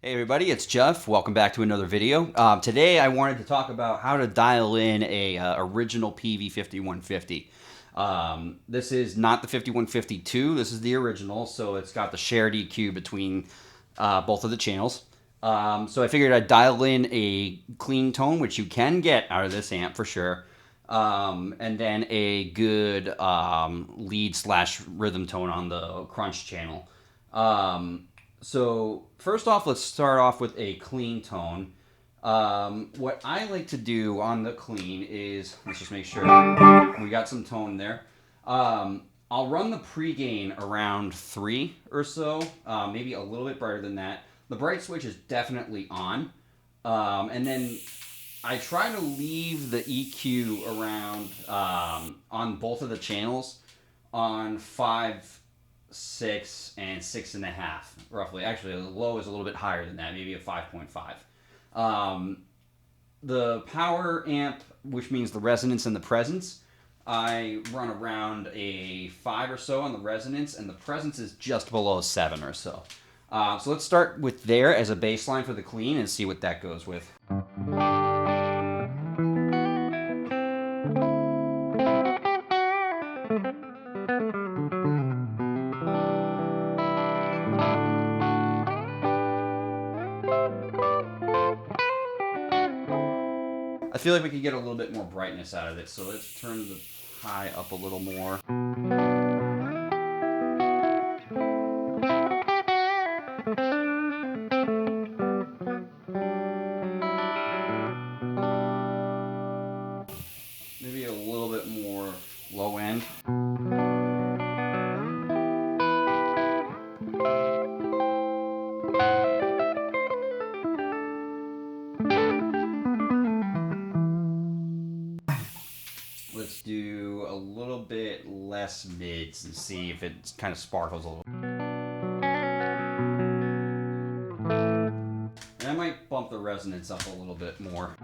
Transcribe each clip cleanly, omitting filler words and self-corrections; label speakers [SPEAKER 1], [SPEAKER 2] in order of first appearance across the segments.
[SPEAKER 1] Hey everybody, it's Jeff. Welcome back to another video. Today I wanted to talk about how to dial in a original Peavey 5150. This is not the 5152, this is the original, so it's got the shared EQ between both of the channels. So I figured I'd dial in a clean tone, which you can get out of this amp for sure, and then a good lead slash rhythm tone on the crunch channel. So first off, let's start off with a clean tone. What I like to do on the clean is, let's just make sure we got some tone there. I'll run the pre-gain around 3 or so, maybe a little bit brighter than that. The bright switch is definitely on. And then I try to leave the EQ around, on both of the channels on 5, 6, and 6.5, roughly. Actually, the low is a little bit higher than that, maybe a 5.5. The power amp, which means the resonance and the presence, I run around a 5 or so on the resonance, and the presence is just below 7 or so. So let's start with there as a baseline for the clean and see what that goes with. I feel like we could get a little bit more brightness out of it, so let's turn the high up a little more. Maybe a little bit more low end. Let's do a little bit less mids and see if it kind of sparkles a little. And I might bump the resonance up a little bit more.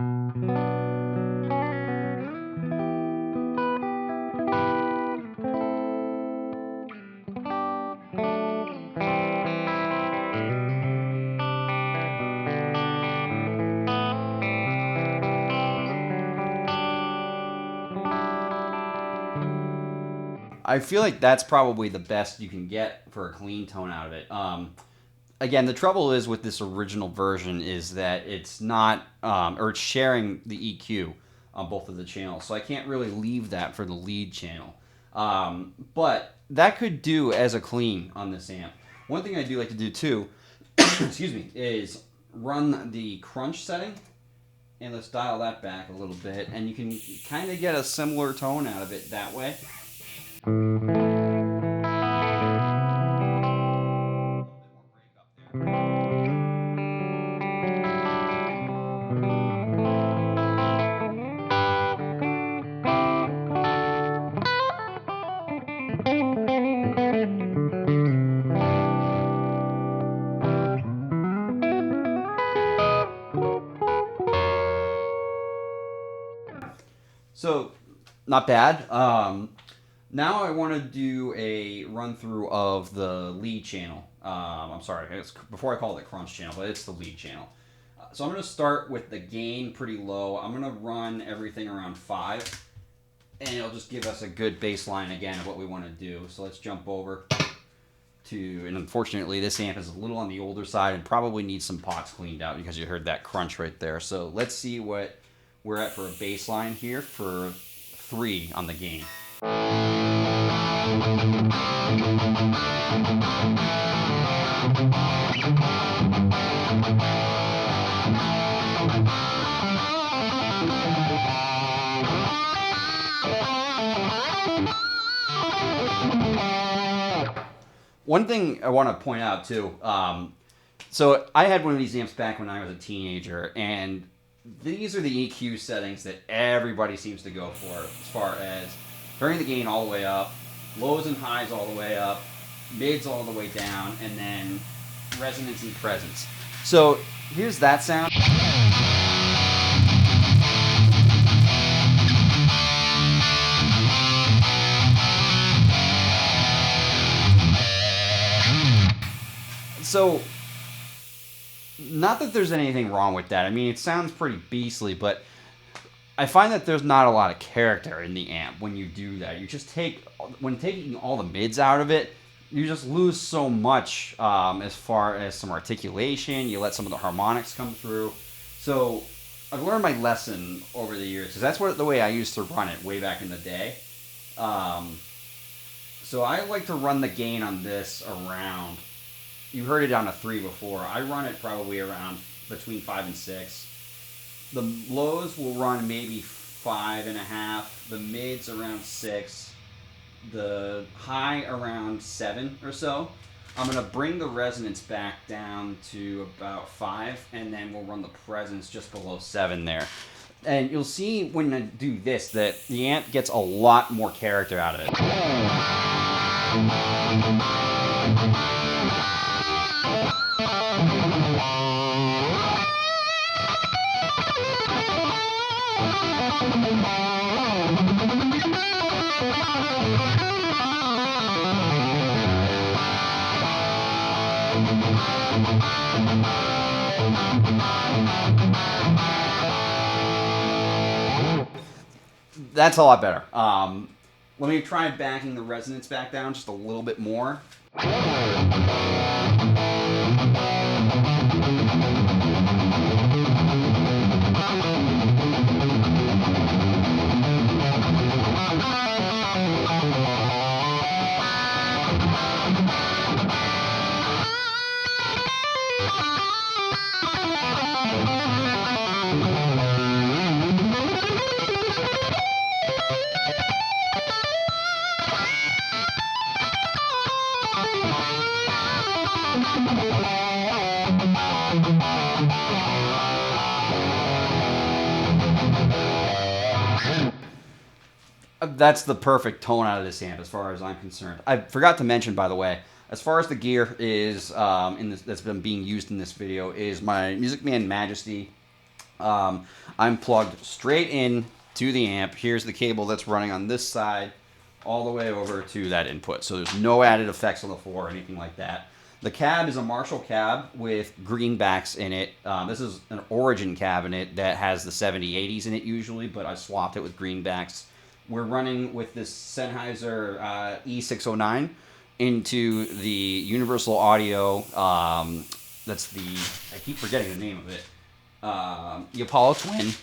[SPEAKER 1] I feel like that's probably the best you can get for a clean tone out of it. Again, the trouble is with this original version is that it's not, or it's sharing the EQ on both of the channels. So I can't really leave that for the lead channel. But that could do as a clean on this amp. One thing I do like to do too, excuse me, is run the crunch setting. And let's dial that back a little bit. And you can kind of get a similar tone out of it that way. So, not bad. Now I want to do a run through of the lead channel. I'm sorry, it's before I call it the crunch channel, but it's the lead channel. So I'm going to start with the gain pretty low. I'm going to run everything around 5, and it'll just give us a good baseline again of what we want to do. So let's jump over to, and unfortunately this amp is a little on the older side and probably needs some pots cleaned out because you heard that crunch right there. So let's see what we're at for a baseline here for 3 on the gain. One thing I want to point out too, so I had one of these amps back when I was a teenager, and these are the EQ settings that everybody seems to go for as far as turning the gain all the way up, lows and highs all the way up, mids all the way down, and then resonance and presence. So here's that sound. So Not that there's anything wrong with that. I mean, it sounds pretty beastly, but I find that there's not a lot of character in the amp when you do that. You just when taking all the mids out of it, you just lose so much as far as some articulation. You let some of the harmonics come through. So I've learned my lesson over the years, because that's the way I used to run it way back in the day. So I like to run the gain on this around. You heard it on a 3 before. I run it probably around between 5 and 6. The lows will run maybe 5.5. The mids around 6. The high around 7 or so. I'm going to bring the resonance back down to about 5, and then we'll run the presence just below 7 there. And you'll see when I do this that the amp gets a lot more character out of it. That's a lot better. Let me try backing the resonance back down just a little bit more. That's the perfect tone out of this amp as far as I'm concerned. I forgot to mention, by the way, as far as the gear is that's been being used in this video, is my Music Man Majesty. I'm plugged straight in to the amp. Here's the cable that's running on this side all the way over to that input. So there's no added effects on the floor or anything like that. The cab is a Marshall cab with greenbacks in it. This is an Origin cabinet that has the 7080s in it usually, but I swapped it with greenbacks. We're running with this Sennheiser E609 into the Universal Audio. That's the, I keep forgetting the name of it. The Apollo Twin.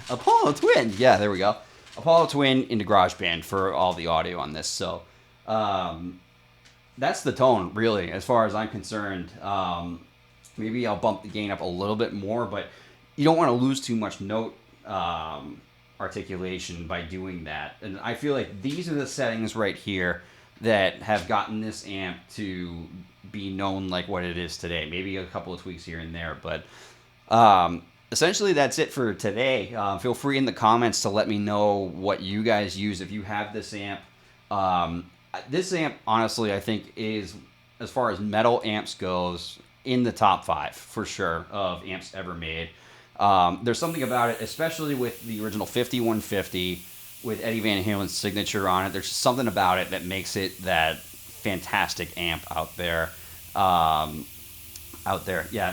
[SPEAKER 1] Apollo Twin. Yeah, there we go. Apollo Twin into GarageBand for all the audio on this. So that's the tone, really, as far as I'm concerned. Maybe I'll bump the gain up a little bit more, but you don't want to lose too much note articulation by doing that. And I feel like these are the settings right here that have gotten this amp to be known like what it is today. Maybe a couple of tweaks here and there, but essentially that's it for today. Feel free in the comments to let me know what you guys use if you have this amp. This amp, honestly, I think is, as far as metal amps goes, in the top 5 for sure of amps ever made. There's something about it, especially with the original 5150 with Eddie Van Halen's signature on it. There's just something about it that makes it that fantastic amp out there. Yeah,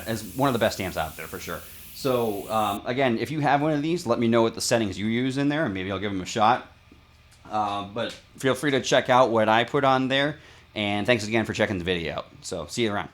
[SPEAKER 1] as one of the best amps out there for sure. So again, if you have one of these, let me know what the settings you use in there, and maybe I'll give them a shot. But feel free to check out what I put on there. And thanks again for checking the video out. So see you around.